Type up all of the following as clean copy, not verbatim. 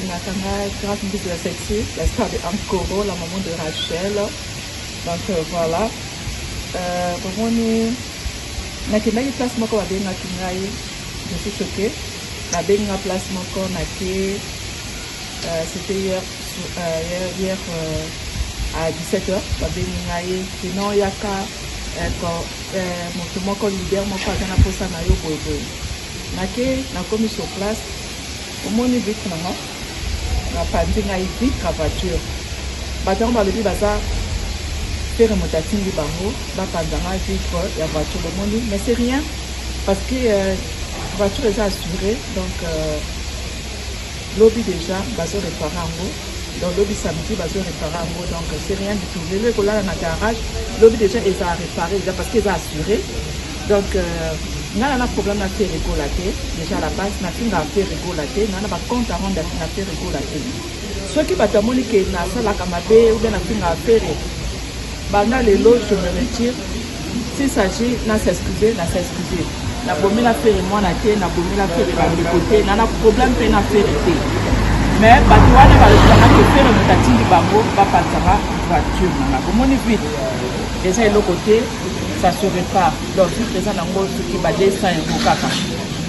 grâce à la sexy, la star de Ankoro, la maman de Rachel. Donc voilà. Bon, na kenda place moko babenga kingai, je suis choquée. La benga place moko na ke c'était hier à 17h babenga sinon yaka moto moko leader moko azana posa na yo boye. Nake na komi sur place. Au moins vite na pandi ngai vitre voiture. Batango balobi baza faire motatingi bango bapandanga vitre ya voiture le monde, mais c'est rien parce que voiture est assurée, donc lobby déjà bazo réparer ango, donc lobby samedi bazo réparer ango, donc c'est rien du tout. Le colère na garage lobby déjà est à réparer déjà parce qu'ils est assuré, donc n'a pas problème na faire rigolater déjà la base na finga faire rigolater n'a pas compte à rendre na faire rigolater ceux qui batamoni que na sala kamabe ou bien na finga faire banda les lots je me retire s'il s'agit na s'excuser na bomi la faire moi na té na bomi la faire ba côté na problème pe na faire té mais batouane ba le faire na tatindi bango ba patara voiture na bomoni vite déjà le côté ça se répare. Donc, si présent dans le qui va descendre au caca.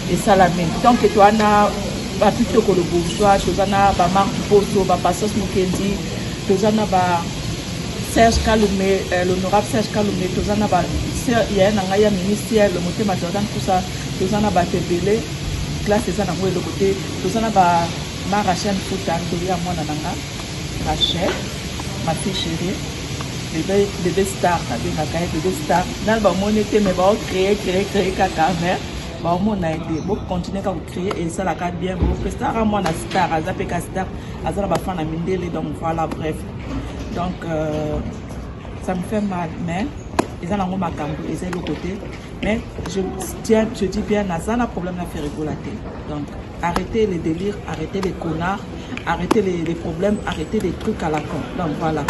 Et ça la même. Donc, tu as plutôt que le bourgeois, tu as Marc Poso, Passos Mukendi, tu as Serge Kaloumé, l'honorable Serge Kaloumé, tu as il y a un ministère, le moté Jordan, tout ça, tu as Tébélé, classe c'est ça dans le côté, tu as Rachel Foutan, tu as moi Rachel, ma fille chérie. Bébé star, bébé star. Dans le monde était mais va créer caca mais va mon aide. Bon continuer à créer et ça la carte bien. Bon star à moi la star, à zapper star, à ça la va faire la mindele donc voilà bref. Donc ça me fait mal mais ils ont un macambo et c'est le côté. Mais je dis bien ça n'a problème à faire rigolater. Donc arrêtez les délires, arrêtez les connards, arrêtez les problèmes, arrêtez les trucs à la con. Donc voilà.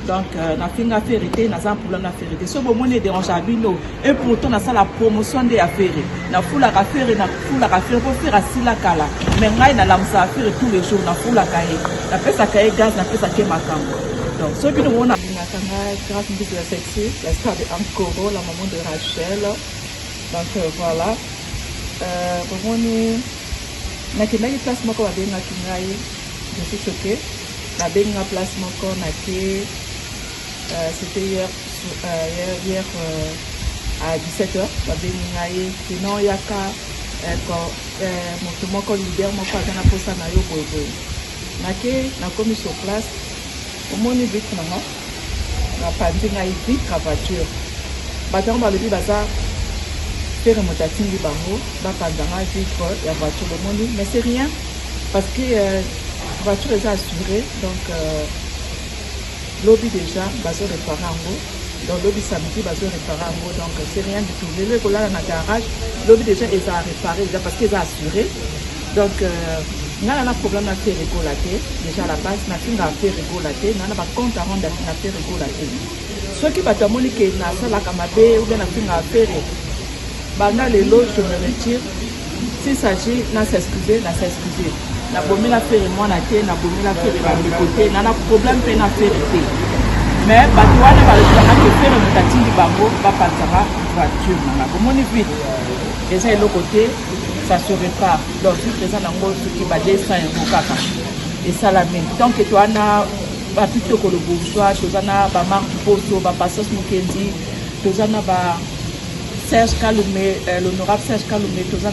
Donc, na finga vérité, na un problème na vérité. Ce moment est dérange à bino. Et pourtant, na ça la promotion des affaires. Na foula affaire, na foula affaire pour faire assis la kala. Mais ngai na lamsa affaire tous les jours, na foula kaye. Na pesa kaye gaz, na pesa kaye makambo. Donc, ce qui nous on a grâce à la sexy, la star de Ankoro, la maman de Rachel. Donc voilà. Bon, na kenda place moko babenga kingai, je suis choquée. Na benga place moko na ke c'était hier à 17h babenga sinon yaka moto moko leader moko azana posa na yo boye. Nake na komi sur place au moins vite na pandi ngai vitre voiture. Batango balobi baza faire motatingi bango bapandanga vitre ya voiture le monde, mais c'est rien parce que la voiture est assurée, donc lobby déjà bazo réparer ango, donc lobby samedi bazo réparer ango, donc c'est rien du tout. Le colère na garage lobby déjà est à réparer déjà parce qu'ils est assuré, donc n'a pas problème à faire rigolater déjà la base na finga faire rigolater n'a pas compte à rendre na faire rigolater ceux qui batamoni que na sala kamabe ou bien na finga faire banda les lots je me retire s'il s'agit na s'excuser na bomi la faire moi na té na bomi la faire ba côté na problème pe na faire té mais batouane ba le faire na tatindi bango ba patara voiture na bomoni vite déjà le côté ça se répare. Donc si présent dans le qui va descendre au caca. Et ça la même. Donc tu as plutôt que le bourgeois, tu as Marc Poso, Passos Mukendi, tu as Serge Kaloumé, l'honorable Serge Kaloumé, tu as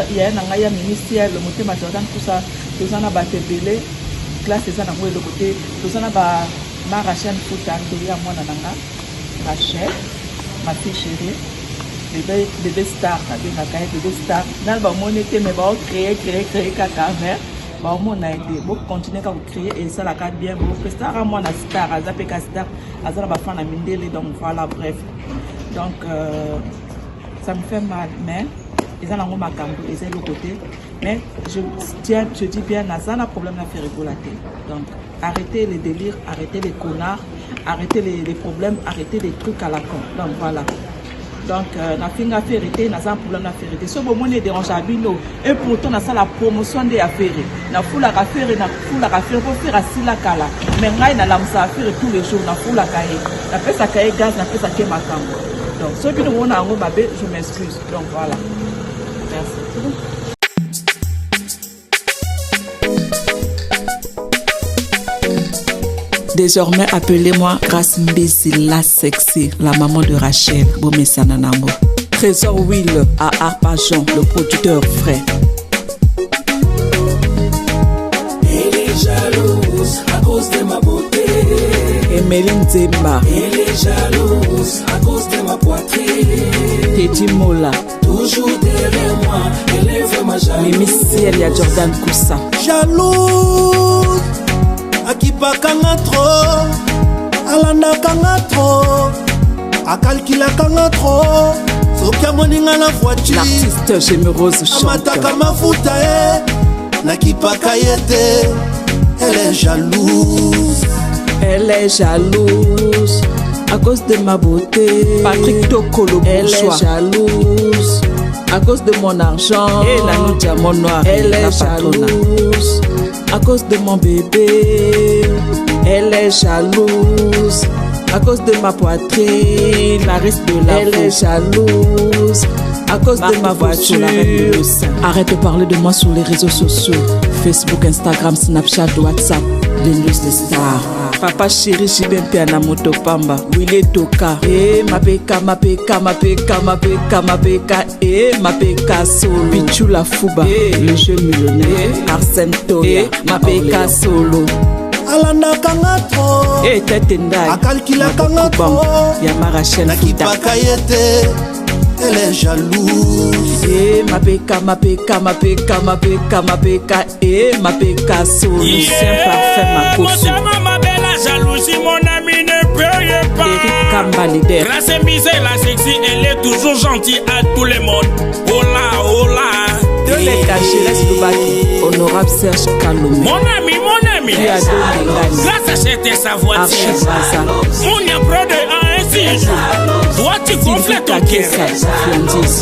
il y a un ministère, le moté Jordan, tout ça, tu as Tébélé, classe c'est ça dans le côté, tu as Rachel Foutan, tu as moi Rachel, ma fille chérie. Bébé star, bébé star. Dans le monde était mais va créer caca mais va mon aide. Bon continuer à créer et ça la carte bien. Bon star à moi la star, à zapper star, à ça la va faire la mindele donc voilà bref. Donc ça me fait mal mais ils ont un macambo et c'est le côté. Mais je dis bien ça n'a problème à faire rigolater. Donc arrêtez les délires, arrêtez les connards, arrêtez les problèmes, arrêtez les trucs à la con. Donc voilà. Donc, na finga vérité, na un problème de vérité. Ce moment est dérangeable, et pourtant, na ça la promotion des affaires. Na foule à faire, na foule à faire, pour faire assis la cala. Mais na na lamsa affaire tous les jours, na foule à cahier. Na fait ça cahier gaz, na fait ça qui macam. Donc, ceux qui nous ont en mabé, je m'excuse. Donc, voilà. Merci. Désormais, appelez-moi Grace Mbesi, la sexy, la maman de Rachel, Bomessa Nanango. Trésor Will à Arpajon, le producteur frais. Elle est jalouse à cause de ma beauté. Emeline Zemba. Elle est jalouse à cause de ma poitrine. Teddy Mola. Toujours derrière moi, elle est vraiment jalouse. Mimi Célia Jordan Koussa. Jalouse. Akipakanga trop, alandakanga trop, akalkilakanga trop, sokia moninga na voiture. L'artiste généreuse chante. Amataka mafuta nakipaka yete. Elle est jalouse. Elle est jalouse à cause de ma beauté. Patrick Tokolo bourgeois. Elle est jalouse à cause de mon argent. Et la nuit diamant noir. Elle est jalouse à cause de mon bébé. Elle est jalouse à cause de ma poitrine. La risque de la Elle est jalouse à cause de ma voiture. Arrête de parler de moi sur les réseaux sociaux. Facebook, Instagram, Snapchat, WhatsApp. Les news des stars. Papa chéri, Jibempe na moto pamba. Willy Toka. Eh, ma peka, ma peka, ma peka, ma peka, ma peka. Eh, ma peka solo. Pichou la Fouba. Le jeune millionnaire. Arsène Toya. Ma peka solo. Alandakanga trop. Eh, tete ndai. Akalkilakanga trop. Yamara Chen Fita. Nakipaka yete. Elle est jalouse. Eh, ma peka, ma peka, ma peka, ma peka, ma peka. Eh, ma peka solo. Lucien parfait, ma cousine. Ma belle jalousie, mon ami ne peut pas. Eric Kamba leader. Grâce à misère, la sexy, elle est toujours gentille à tout le monde. Oh là, oh là. De les cachets, laisse le baki. Honorable Serge Kalomé. Mon ami, mon ami. Tu as donné grâce à cette sa voiture. On y a près de un ainsi. Toi, tu complètes ton cœur.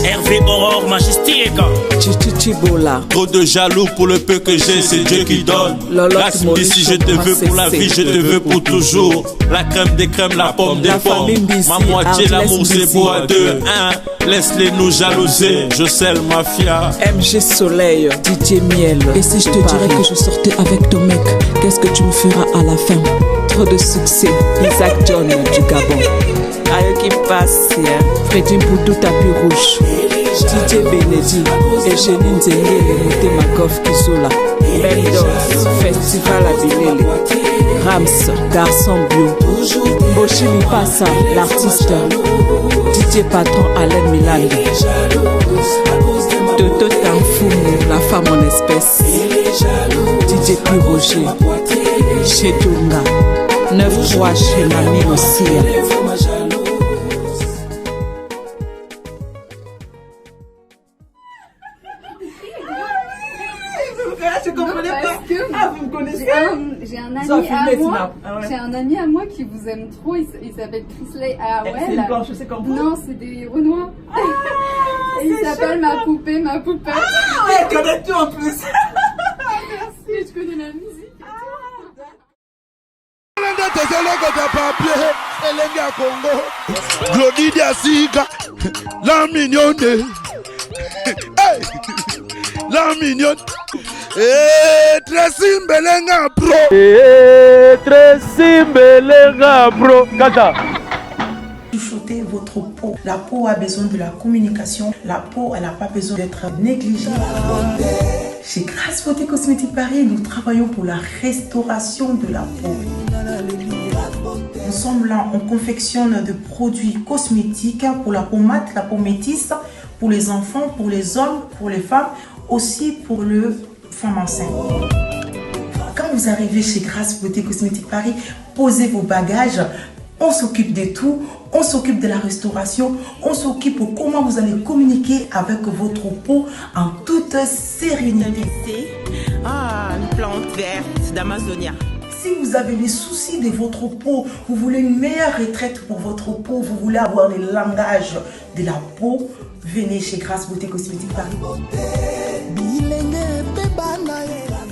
Hervé Aurore Majestique. Chichichibola. Trop de jaloux pour le peu que j'ai, c'est Dieu qui donne. Grâce si je te veux pour la vie, je te veux pour toujours. La crème des crèmes, la pomme des pommes. Ma moitié, l'amour c'est beau à deux. Laisse-les nous jalouser, je scelle mafia. MG Soleil, Didier Miel. Et si je te dirais que je sortais avec ton mec, qu'est-ce que tu me feras à la fin? Trop de succès. Isaac John du Gabon. Ayo qui passe, Freddy Boudou tapis rouge. DJ Benedi, Eugénie Nzengele, Mouté Makoff Kisola. Mendos, Festival à Bilele. Rams, Garçon Bio. Boshi Mipasa, l'artiste. DJ Patron Alain Milande. Toto Tanfoumou, la femme en espèce. DJ P. Roger. Chez Dunga. 9-3 chez Mami aussi. Je comprenais pas. Ah, vous me connaissez? J'ai un ami à moi. J'ai un ami à moi qui vous aime trop. Il s'appelle Chrisley Howell. C'est une blanche, c'est comme vous? Non, c'est des Renois. Et il s'appelle Ma Poupée, Ma Poupette. Ah ouais, elle connaît tout en plus. Merci, je connais la musique. Glodidia Siga, la mignonne. Hey, la mignonne. Eh, Tracy Mbelenga Pro. Eh, Tracy Mbelenga Pro. Kata. Chuchoter votre peau. La peau a besoin de la communication. La peau, elle n'a pas besoin d'être négligée. Chez Grace Beauté Cosmétique Paris, nous travaillons pour la restauration de la peau. Nous sommes là, on confectionne des produits cosmétiques pour la peau mate, la peau métisse, pour les enfants, pour les hommes, pour les femmes, aussi pour les femmes enceintes. Quand vous arrivez chez Grace Beauté Cosmétique Paris, posez vos bagages. On s'occupe de tout, on s'occupe de la restauration, on s'occupe de comment vous allez communiquer avec votre peau en toute sérénité. Ah, une plante verte d'Amazonia. Si vous avez les soucis de votre peau, vous voulez une meilleure retraite pour votre peau, vous voulez avoir le langage de la peau, venez chez Grâce Beauté Cosmétique Paris.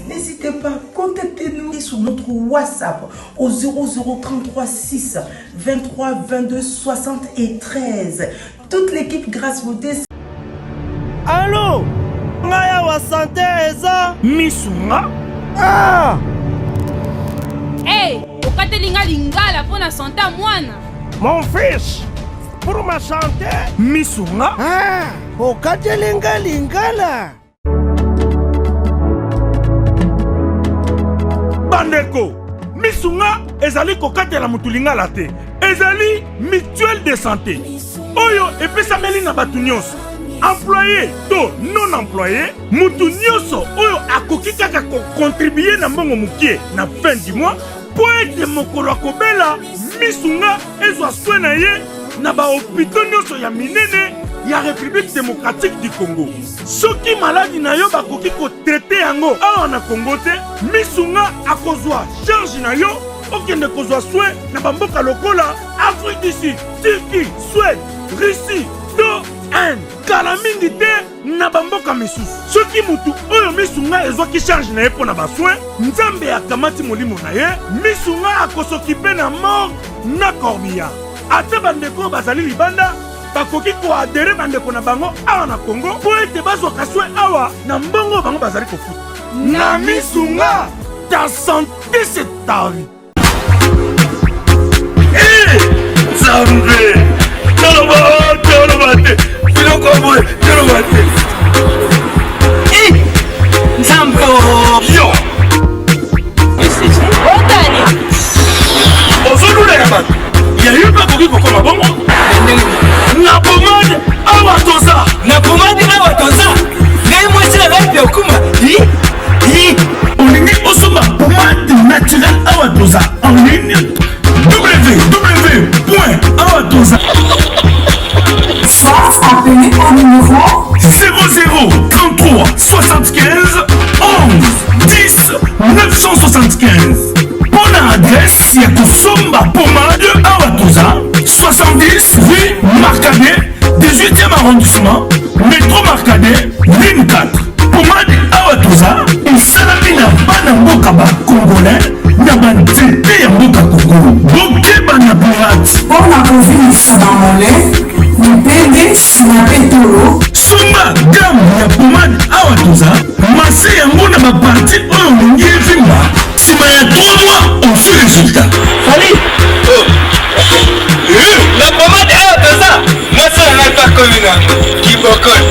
N'hésitez pas, contactez-nous sur notre WhatsApp au 0033 6 23 22 73. Toute l'équipe Grâce Beauté. Allô? Ngaya wa santé eza Misunga. Ah! Hey, okatelinga lingala pour la santé à moine. Mon fils, pour ma santé. Misunga. Ah! Okatelinga lingala. Bandeko, Misunga ezali kokatela mutu lingala te. Ezali mutuelle de santé. Oyo epesameli na batu nyonso. Employé to non employé, mutu nyonso oyo akoki kaka ko contribuer na mbongo mukie na fin du mois po ete mokolo akobela Misunga ezwa soin na ye na ba hôpitaux nyonso ya minene ya République démocratique du Congo. Soki maladi na yo bakoki ko traiter yango awa na Congo te, Misunga akozwa charge na yo okende kozwa soin na bamboka lokola Afrique du Sud, Turquie, Suède, Russie, to Inde. Kala mingi te na bamboka misusu. Soki mutu oyo Misunga ezwaki charge na ye mpo na basoin, Nzambe akamati molimo na ye, Misunga akosokipe na mort na corbillard. Ate bandeko bazali libanda bakoki koadere bandeko na bango awa na Congo po ete bazwaka soin awa na mbongo bango bazali kofuta. Na Misunga, ta santé c'est ta vie. Eh, Nzambe, tolobate. Nzambe yo ozoluleka bato ya yo mpe akoki kokoma bongo na pomade awa toza ngai mwasi na ngai okuma olingi osomba pomade naturel awa toza en ligne www.awatoza. Soit appelez au numéro 00 33 75 11 10 975. Bonne adresse, il y a Kosomba Pomade Awatoza, 70 rue Marcadet, 18e arrondissement, métro Marcadet, ligne 4. Pomade Awatoza, et Salamina Banambokaba Congolais, Nabanzete Yamboka Congo, Bokeba Naburat. pour la COVID dans mon lait, Nipende Sinapetolo. Songa gamme ya pomade Awatoza, masse yango na baparti oyo olingi evimba. Sima ya 3 mois, on fait résultat. Allez. La pomade Awatoza, moi ça n'a pas connu là. Qui bokol.